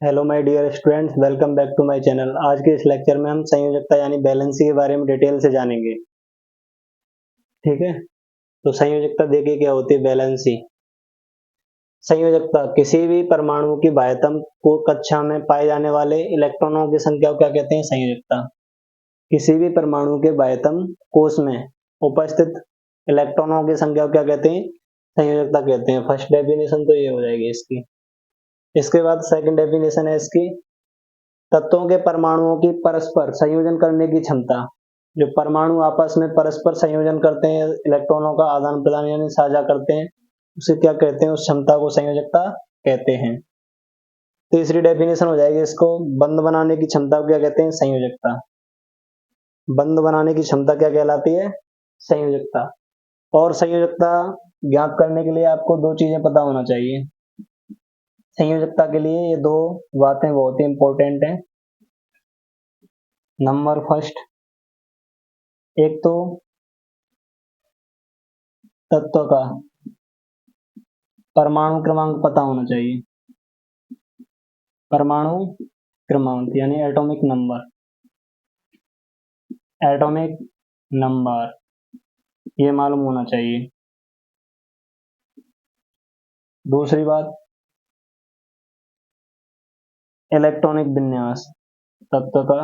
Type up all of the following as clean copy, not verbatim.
Hello my dear students, welcome back to my channel. आज के इस लेक्चर में हम संयोजकता यानी बैलेंसी के बारे में डिटेल से जानेंगे। ठीक है, तो संयोजकता देखिए क्या होती है। बैलेंसी संयोजकता किसी भी परमाणु की बाह्यतम को कक्षा में पाए जाने वाले इलेक्ट्रॉनों की संख्या को क्या कहते हैं? संयोजकता। किसी भी परमाणु के बाह्यतम कोश में उपस्थित इलेक्ट्रॉनों की संख्या को क्या कहते हैं? संयोजकता कहते हैं। फर्स्ट डेफिनेशन तो ये हो जाएगी इसकी। इसके बाद सेकंड डेफिनेशन है इसकी, तत्वों के परमाणुओं की परस्पर संयोजन करने की क्षमता। जो परमाणु आपस में परस्पर संयोजन करते हैं, इलेक्ट्रॉनों का आदान प्रदान यानी साझा करते हैं, उसे क्या कहते हैं? उस क्षमता को संयोजकता कहते हैं। तीसरी डेफिनेशन हो जाएगी इसको, बंध बनाने की क्षमता को क्या कहते हैं? संयोजकता। बंध बनाने की क्षमता क्या कहलाती है? संयोजकता। और संयोजकता ज्ञात करने के लिए आपको दो चीजें पता होना चाहिए। संयोजकता के लिए ये दो बातें बहुत ही इंपॉर्टेंट हैं। नंबर फर्स्ट, एक तो तत्व का परमाणु क्रमांक पता होना चाहिए। परमाणु क्रमांक यानी एटॉमिक नंबर। एटॉमिक नंबर ये मालूम होना चाहिए। दूसरी बात, इलेक्ट्रॉनिक विन्यास। तत्व का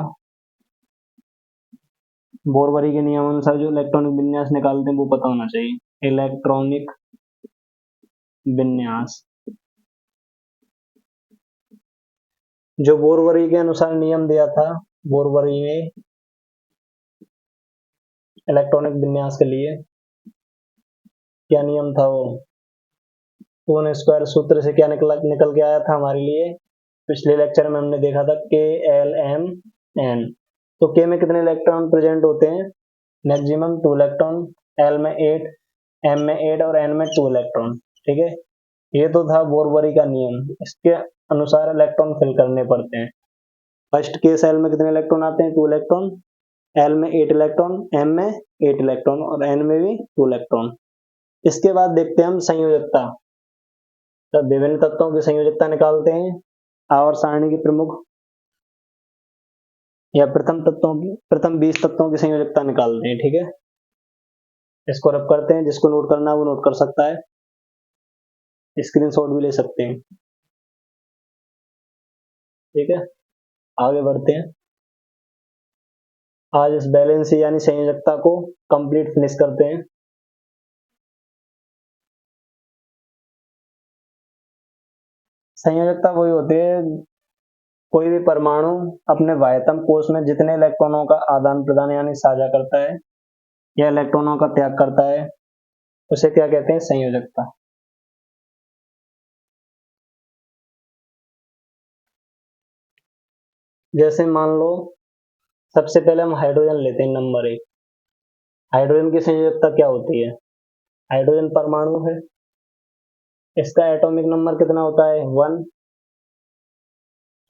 बोरबरी के नियम अनुसार जो इलेक्ट्रॉनिक विन्यास निकालते हैं वो पता होना चाहिए। इलेक्ट्रॉनिक विन्यास जो बोरबरी के अनुसार नियम दिया था, बोरबरी ने इलेक्ट्रॉनिक विन्यास के लिए क्या नियम था? वो पूर्ण स्क्वायर सूत्र से क्या निकल के आया था हमारे लिए? पिछले लेक्चर में हमने देखा था KLMN। तो K में कितने इलेक्ट्रॉन प्रेजेंट होते हैं? मैक्सिमम 2 इलेक्ट्रॉन, L में 8, M में 8 और N में 2 इलेक्ट्रॉन। ठीक है, ये तो था बोरबरी का नियम। इसके अनुसार इलेक्ट्रॉन फिल करने पड़ते हैं। फर्स्ट के सेल में कितने इलेक्ट्रॉन आते हैं? 2 इलेक्ट्रॉन, L में 8 इलेक्ट्रॉन, M में 8 इलेक्ट्रॉन और N में भी 2 इलेक्ट्रॉन। इसके बाद देखते हैं हम संयोजकता। तो विभिन्न तत्वों की संयोजकता निकालते हैं। आवर्त सारणी की प्रमुख या प्रथम 20 तत्वों की संयोजकता निकालते हैं। ठीक है, इसको रब करते हैं। जिसको नोट करना है वो नोट कर सकता है, स्क्रीनशॉट भी ले सकते हैं। ठीक है, आगे बढ़ते हैं। आज इस बैलेंस यानी संयोजकता को कंप्लीट फिनिश करते हैं। संयोजकता वही होती है, कोई भी परमाणु अपने बाह्यतम कोश में जितने इलेक्ट्रॉनों का आदान प्रदान यानी साझा करता है या इलेक्ट्रॉनों का त्याग करता है, उसे क्या कहते हैं? संयोजकता। जैसे मान लो, सबसे पहले हम हाइड्रोजन लेते हैं, नंबर 1। हाइड्रोजन की संयोजकता क्या होती है? हाइड्रोजन परमाणु है, इसका एटॉमिक नंबर कितना होता है? 1।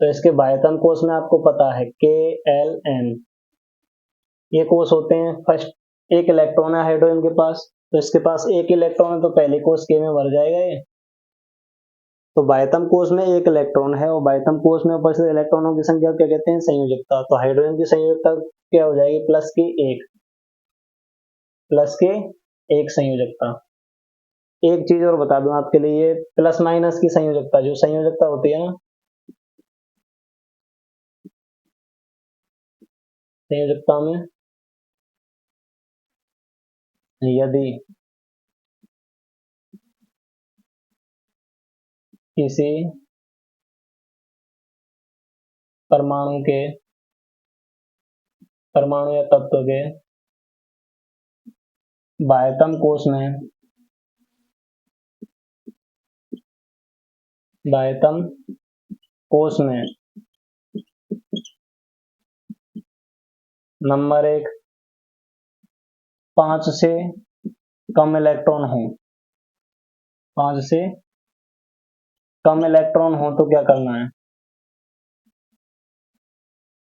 तो इसके बाह्यतम कोश में आपको पता है KLN। ये कोश होते हैं। फर्स्ट एक इलेक्ट्रॉन है हाइड्रोजन के पास, तो इसके पास एक इलेक्ट्रॉन है, तो पहले कोश K में भर जाएगा ये। तो बाह्यतम कोश में एक इलेक्ट्रॉन है और बाह्यतम कोश में उपस्थित इलेक्ट्रॉनों की संख्या क्या कहते हैं? संयोजकता। तो हाइड्रोजन की संयोजकता क्या हो जाएगी? प्लस की 1। प्लस के 1 संयोजकता। एक चीज और बता दूं आपके लिए, प्लस माइनस की संयोजकता, जो संयोजकता होती है ना, संयोजकता में यदि किसी परमाणु या तत्व के बाह्यतम कोश में नंबर 1 5 से कम इलेक्ट्रॉन हो, 5 से कम इलेक्ट्रॉन हो तो क्या करना है?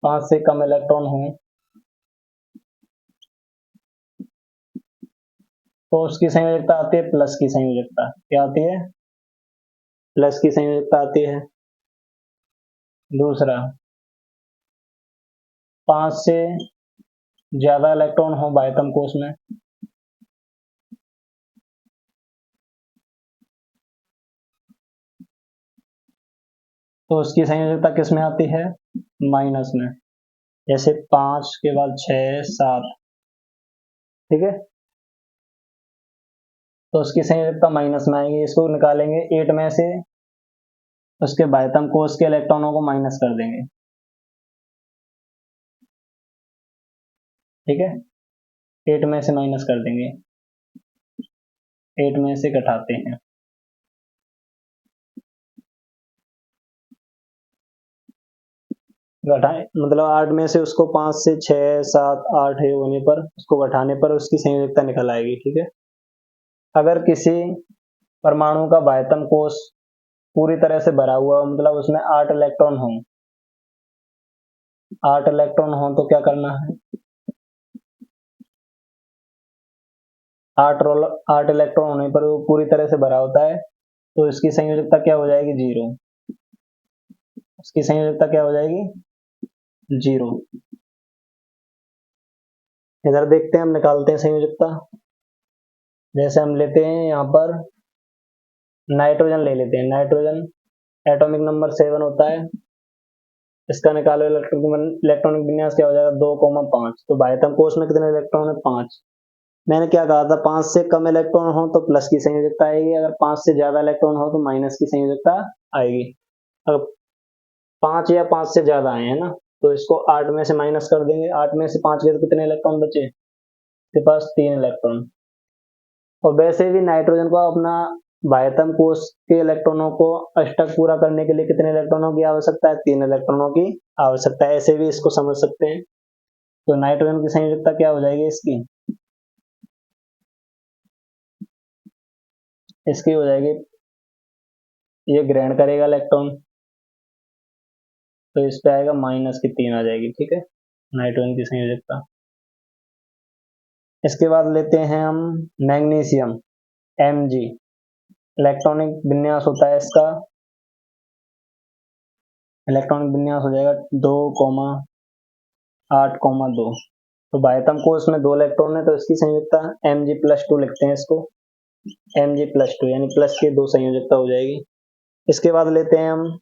5 से कम इलेक्ट्रॉन हो तो उसकी संयोजकता आती है प्लस की संयोजकता। क्या आती है? प्लस की संयोजकता आती है। दूसरा 5 से ज्यादा इलेक्ट्रॉन हो बाह्यतम कोश में, तो उसकी संयोजकता किस में आती है, माइनस में। जैसे 5 के बाद 6 7, ठीक है, तो उसकी संयोजकता माइनस में आएगी। इसको निकालेंगे 8 में से, उसके बाह्यतम कोश के इलेक्ट्रॉनों को माइनस कर देंगे, ठीक है, 8 में से माइनस कर देंगे, 8 में से घटाते हैं, घटाए मतलब 8 में से उसको 5 से 6 7 8 होने पर उसको घटाने पर उसकी संयोजकता निकल आएगी, ठीक है। अगर किसी परमाणु का बाह्यतम कोश पूरी तरह से भरा हुआ हो, मतलब उसमें 8 इलेक्ट्रॉन हो, 8 इलेक्ट्रॉन हो तो क्या करना है, 8 इलेक्ट्रॉन होने पर वो पूरी तरह से भरा होता है, तो इसकी संयोजकता क्या हो जाएगी, 0। इसकी संयोजकता क्या हो जाएगी, 0। इधर देखते हैं, हम निकालते हैं संयोजकता। जैसे हम लेते हैं यहाँ पर नाइट्रोजन ले लेते हैं, नाइट्रोजन एटॉमिक नंबर 7 होता है, इसका निकालो इलेक्ट्रॉनिक विन्यास क्या हो जाएगा, 2,5। तो बाह्यतम कोश में कितने इलेक्ट्रॉन है, 5। मैंने क्या कहा था, 5 से कम इलेक्ट्रॉन हो तो प्लस की संयोजकता आएगी, अगर 5 से ज्यादा इलेक्ट्रॉन हो तो माइनस की संयोजकता आएगी। अगर 5 या 5 से ज्यादा आए हैं ना, तो इसको 8 में से माइनस कर देंगे, 8 में से 5 गए तो कितने इलेक्ट्रॉन बचे, इसके पास 3 इलेक्ट्रॉन। और वैसे भी नाइट्रोजन को अपना बाह्यतम कोश के इलेक्ट्रॉनों को अष्टक पूरा करने के लिए कितने इलेक्ट्रॉनों की आवश्यकता है, 3 इलेक्ट्रॉनों की आवश्यकता है। ऐसे भी इसको समझ सकते हैं। तो नाइट्रोजन की संयोजकता क्या हो जाएगी, इसकी हो जाएगी, ये ग्रहण करेगा इलेक्ट्रॉन, तो इस पे आएगा माइनस की 3 आ जाएगी, ठीक है, नाइट्रोजन की संयोजकता। इसके बाद लेते हैं हम मैग्नीशियम Mg, इलेक्ट्रॉनिक विन्यास होता है इसका, इलेक्ट्रॉनिक विन्यास हो जाएगा 2,8,2। तो बाह्यतम कोश में 2 इलेक्ट्रॉन है, तो इसकी संयोजकता Mg+2 लिखते हैं इसको, Mg+2 यानी प्लस की 2 संयोजकता हो जाएगी। इसके बाद लेते हैं हम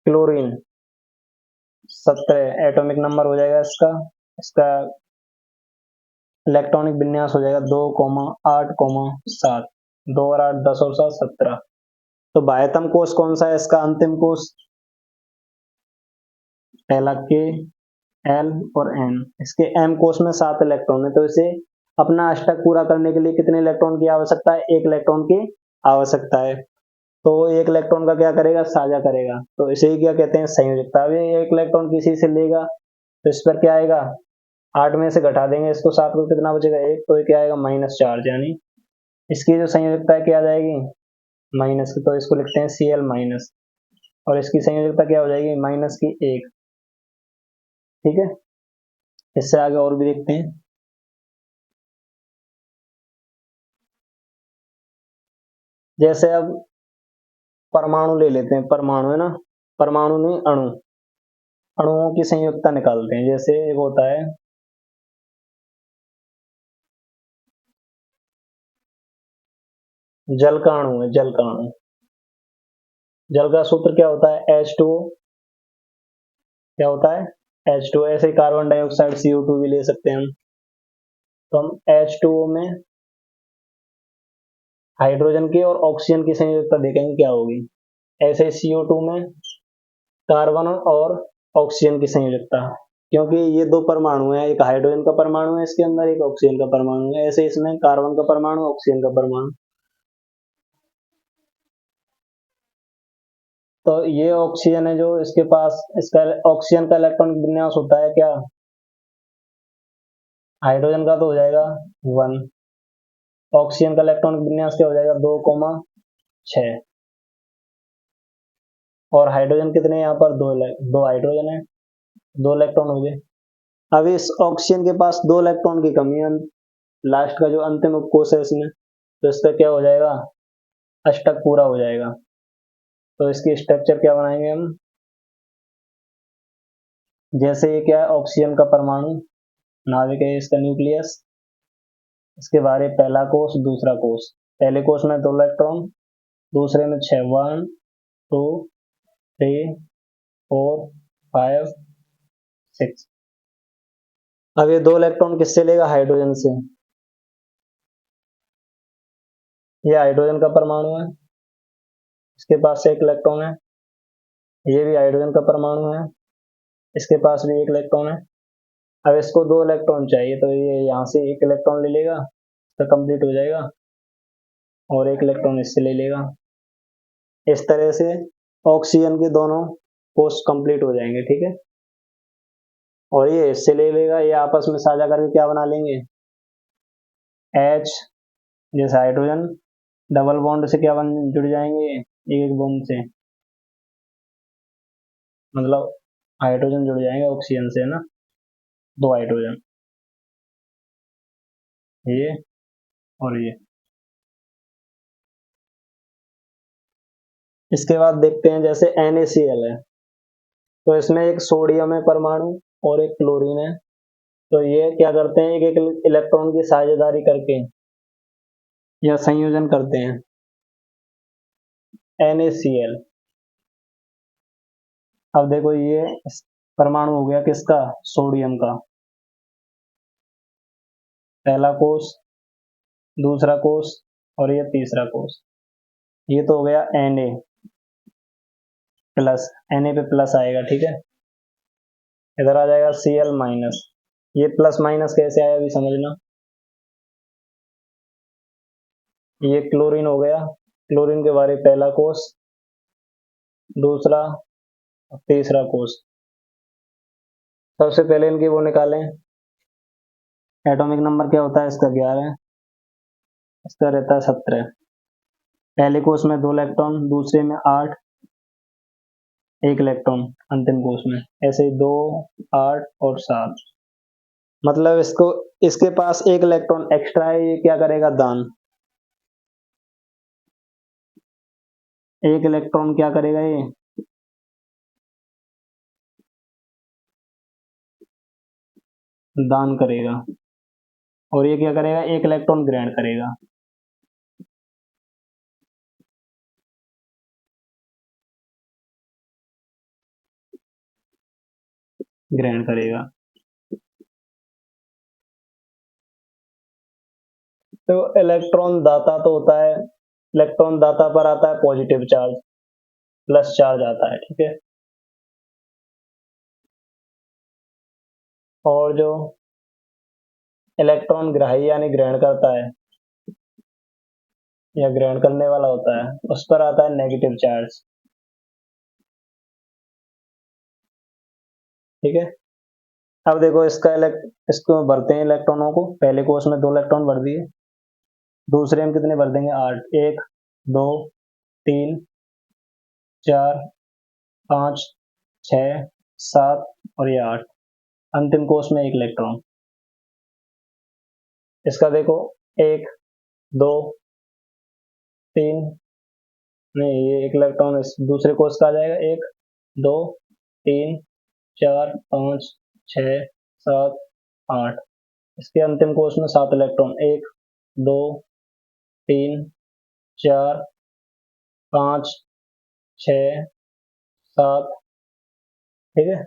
क्लोरीन 17 एटॉमिक नंबर हो जाएगा इसका, इसका इलेक्ट्रॉनिक विन्यास हो जाएगा 2,8,7। 2 और 8 10 और 7 17। तो बाह्यतम कोश कौन सा है इसका, अंतिम कोश पहला K L और N, इसके M कोश में 7 इलेक्ट्रॉन है, तो इसे अपना अष्टक पूरा करने के लिए कितने इलेक्ट्रॉन की आवश्यकता है, 1 इलेक्ट्रॉन की आवश्यकता है। तो 1 इलेक्ट्रॉन का क्या करेगा, साझा करेगा, तो इसे ही क्या कहते हैं, संयोजकता। अभी 1 इलेक्ट्रॉन किसी से लेगा तो इस पर क्या आएगा, 8 में से घटा देंगे इसको 7 को, कितना बचेगा 1, तो ये क्या आएगा, -चार्ज, यानी इसकी जो संयोजकता है क्या आ जाएगी, माइनस की, तो इसको लिखते हैं Cl-, और इसकी संयोजकता क्या हो जाएगी, -1, ठीक है। इससे आगे और भी देखते हैं। जैसे अब परमाणु ले लेते हैं, परमाणु है ना, परमाणु नहीं अणु, अणुओं की संयोजकता निकालते हैं। जैसे एक होता है जल का अणु है, जल का अणु, जल का सूत्र क्या होता है, H2O, क्या होता है, H2O। ऐसे ही कार्बन डाइऑक्साइड CO2 भी ले सकते हैं हम। तो हम H2O में हाइड्रोजन की और ऑक्सीजन की संयोजकता देखेंगे क्या होगी। ऐसे CO2 में कार्बन और ऑक्सीजन की संयोजकता, क्योंकि ये 2 परमाणु हैं, एक हाइड्रोजन का परमाणु है इसके अंदर, एक ऑक्सीजन का परमाणु है। ऐसे इसमें कार्बन का परमाणु, ऑक्सीजन का परमाणु। तो ये ऑक्सीजन है जो इसके पास, इसका ऑक्सीजन का इलेक्ट्रॉनिक विन्यास होता है क्या, हाइड्रोजन का तो हो जाएगा 1, ऑक्सीजन का इलेक्ट्रॉनिक विन्यास क्या हो जाएगा, 2,6, और हाइड्रोजन कितने यहाँ पर, 2 हाइड्रोजन है, 2 इलेक्ट्रॉन हो गए। अब इस ऑक्सीजन के पास 2 इलेक्ट्रॉन की कमी है, लास्ट का जो अंतिम उपकोष है इसमें, तो इसका क्या हो जाएगा, अष्टक पूरा हो जाएगा। तो इसकी स्ट्रक्चर क्या बनाएंगे हम, जैसे ये क्या है, ऑक्सीजन का परमाणु, नाभिक है इसका न्यूक्लियस, इसके बारे पहला कोष दूसरा कोष, पहले कोष में 2 इलेक्ट्रॉन, दूसरे में 6, 1 2 3 4 5 6। अब ये 2 इलेक्ट्रॉन किससे लेगा, हाइड्रोजन से। ये हाइड्रोजन का परमाणु है, इसके पास से 1 इलेक्ट्रॉन है। ये भी हाइड्रोजन का परमाणु है, इसके पास भी 1 इलेक्ट्रॉन है। अब इसको 2 इलेक्ट्रॉन चाहिए, तो ये यहाँ से 1 इलेक्ट्रॉन ले लेगा, तो कंप्लीट हो जाएगा, और 1 इलेक्ट्रॉन इससे ले लेगा। इस तरह से ऑक्सीजन के दोनों कोष कंप्लीट हो जाएंगे, ठीक है। और ये इससे ले लेगा, ये आपस में साझा करके क्या बना लेंगे, H, जैसे हाइड्रोजन डबल बॉन्ड से क्या बन जुड़ जाएंगे, एक बॉन्ड से, मतलब हाइड्रोजन जुड़ जाएंगे ऑक्सीजन से, है ना, 2 हाइड्रोजन, ये और ये। इसके बाद देखते हैं जैसे NaCl है, तो इसमें एक सोडियम है परमाणु और एक क्लोरीन है। तो ये क्या करते हैं, एक एक इलेक्ट्रॉन की साझेदारी करके या संयोजन करते हैं, NaCl। अब देखो ये परमाणु हो गया किसका, सोडियम का, पहला कोष दूसरा कोष और ये तीसरा कोष। ये तो हो गया Na प्लस, Na पे प्लस आएगा, ठीक है। इधर आ जाएगा Cl माइनस। ये प्लस माइनस कैसे आया अभी समझना। ये क्लोरीन हो गया, क्लोरीन के बारे पहला कोष दूसरा तीसरा कोष। सबसे पहले इनकी वो निकालें, एटॉमिक नंबर क्या होता है इसका, 11, इसका रहता है 17। पहले कोष में 2 इलेक्ट्रॉन, दूसरे में 8, 1 इलेक्ट्रॉन अंतिम कोष में, ऐसे ही 2 8 और 7। मतलब इसको, इसके पास 1 इलेक्ट्रॉन एक्स्ट्रा है, ये क्या करेगा, दान। 1 इलेक्ट्रॉन क्या करेगा, ये दान करेगा, और ये क्या करेगा, 1 इलेक्ट्रॉन ग्रहण करेगा। ग्रहण करेगा। तो इलेक्ट्रॉन दाता तो होता है, इलेक्ट्रॉन दाता पर आता है पॉजिटिव चार्ज, प्लस चार्ज आता है, ठीक है। और जो इलेक्ट्रॉन ग्राही यानी ग्रहण करता है या ग्रहण करने वाला होता है, उस पर आता है नेगेटिव चार्ज, ठीक है। अब देखो इसको भरते हैं इलेक्ट्रॉनों को, पहले कोष में 2 इलेक्ट्रॉन भर दिए, दूसरे में कितने भर देंगे, 8, 1 2 3 4 5 6 7 और ये 8, अंतिम कोष में 1 इलेक्ट्रॉन। इसका देखो 1 2 3, नहीं ये 1 इलेक्ट्रॉन इस दूसरे कोष का आ जाएगा, 1 2 3 4 5 6 7 8। इसके अंतिम कोष में 7 इलेक्ट्रॉन, 1 2 3 4 5 6 7, ठीक है।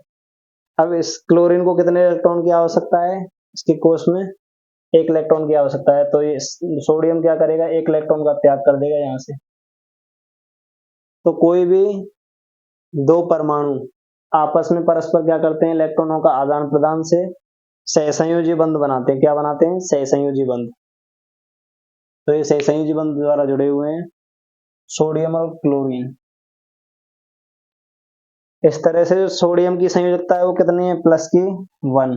अब इस क्लोरीन को कितने इलेक्ट्रॉन की आवश्यकता है, इसके कोष में 1 इलेक्ट्रॉन की आवश्यकता है, तो ये सोडियम क्या करेगा, 1 इलेक्ट्रॉन का त्याग कर देगा यहाँ से। तो कोई भी 2 परमाणु आपस में परस्पर क्या करते हैं, इलेक्ट्रॉनों का आदान प्रदान से सहसंयोजी बंध बनाते हैं, क्या बनाते हैं, सहसंयोजी बंध। तो ये सहसंयोजी बंध द्वारा जुड़े हुए हैं सोडियम और क्लोरीन। इस तरह से जो सोडियम की संयोजकता है वो कितनी है, प्लस की 1,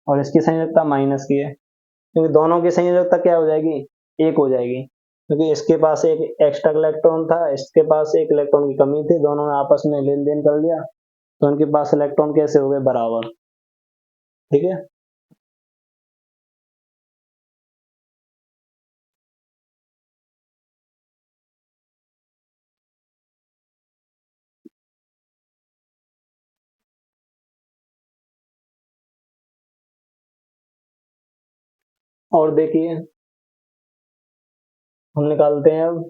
और इसकी संयोजकता माइनस की है, क्योंकि दोनों की संयोजकता क्या हो जाएगी, 1 हो जाएगी, क्योंकि इसके पास एक एक्स्ट्रा इलेक्ट्रॉन था, इसके पास 1 इलेक्ट्रॉन की कमी थी, दोनों ने आपस में लेन देन कर लिया, तो उनके पास इलेक्ट्रॉन कैसे हो गए, बराबर, ठीक है। और देखिए हम निकालते हैं अब,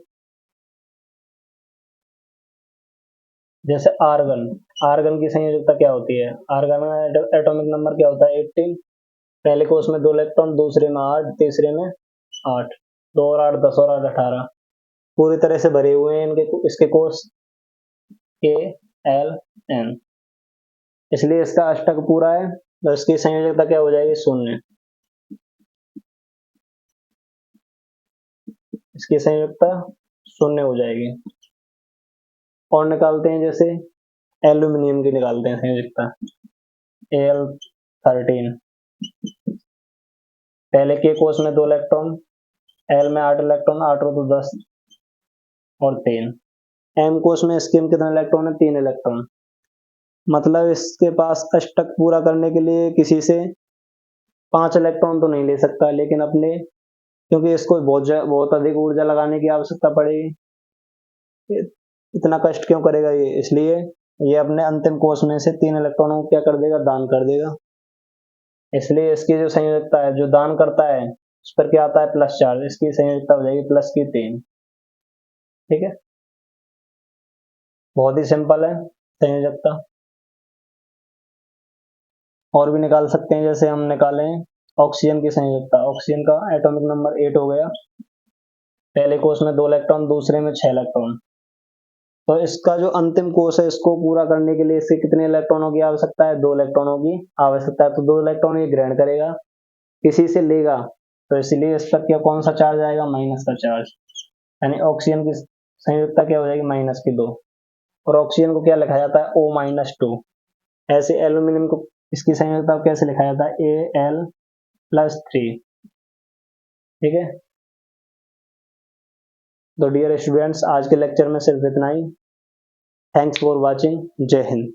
जैसे आर्गन, आर्गन की संयोजकता क्या होती है? आर्गन का एटॉमिक नंबर क्या होता है? 18। पहले कोष में 2 इलेक्ट्रॉन, दूसरे में 8, तीसरे में 8, 2 और 8 10 और 8 18, पूरी तरह से भरे हुए हैं इसके कोष के एल एन, इसलिए इसका अष्टक पूरा है, तो इसकी संयोजकता क्या हो जाएगी? 0। इसकी संयोजकता 0 हो जाएगी। और निकालते हैं, जैसे एल्यूमिनियम की निकालते हैं संयोजकता, Al13। पहले के कोष में 2 इलेक्ट्रॉन, एल में 8 इलेक्ट्रॉन, 8 हो तो 10 और 3। एम कोष में इसके में कितने इलेक्ट्रॉन है? 3 इलेक्ट्रॉन। मतलब इसके पास अष्टक पूरा करने के लिए किसी से 5 इलेक्ट्रॉन तो नहीं ले सकता, लेकिन अपने, क्योंकि इसको बहुत अधिक ऊर्जा लगाने की आवश्यकता पड़ेगी, इतना कष्ट क्यों करेगा ये, इसलिए ये अपने अंतिम कोष में से 3 इलेक्ट्रॉनों को क्या कर देगा? दान कर देगा। इसलिए इसकी जो संयोजकता है, जो दान करता है उस पर क्या आता है? प्लस चार्ज, इसकी संयोजकता हो जाएगी प्लस की 3। ठीक है, बहुत ही सिंपल है संयोजकता। और भी निकाल सकते हैं, जैसे हम निकाले ऑक्सीजन की संयोजकता, ऑक्सीजन का एटॉमिक नंबर 8 हो गया, पहले कोष में 2 इलेक्ट्रॉन, दूसरे में 6 इलेक्ट्रॉन, तो इसका जो अंतिम कोष है, इसको पूरा करने के लिए इससे कितने इलेक्ट्रॉनों की आवश्यकता है? 2 इलेक्ट्रॉनों की आवश्यकता है, तो 2 इलेक्ट्रॉन ये ग्रहण करेगा, किसी से लेगा, तो इसलिए इस पर क्या कौन सा चार्ज आएगा? माइनस का चार्ज, यानी ऑक्सीजन की संयोजकता क्या हो जाएगी? माइनस की 2। और ऑक्सीजन को क्या लिखा जाता है? O-2। ऐसे एल्यूमिनियम को, इसकी संयोजकता कैसे लिखा जाता है? Al+3। ठीक है, तो डियर स्टूडेंट्स, आज के लेक्चर में सिर्फ इतना ही। Thanks for watching. जय हिंद।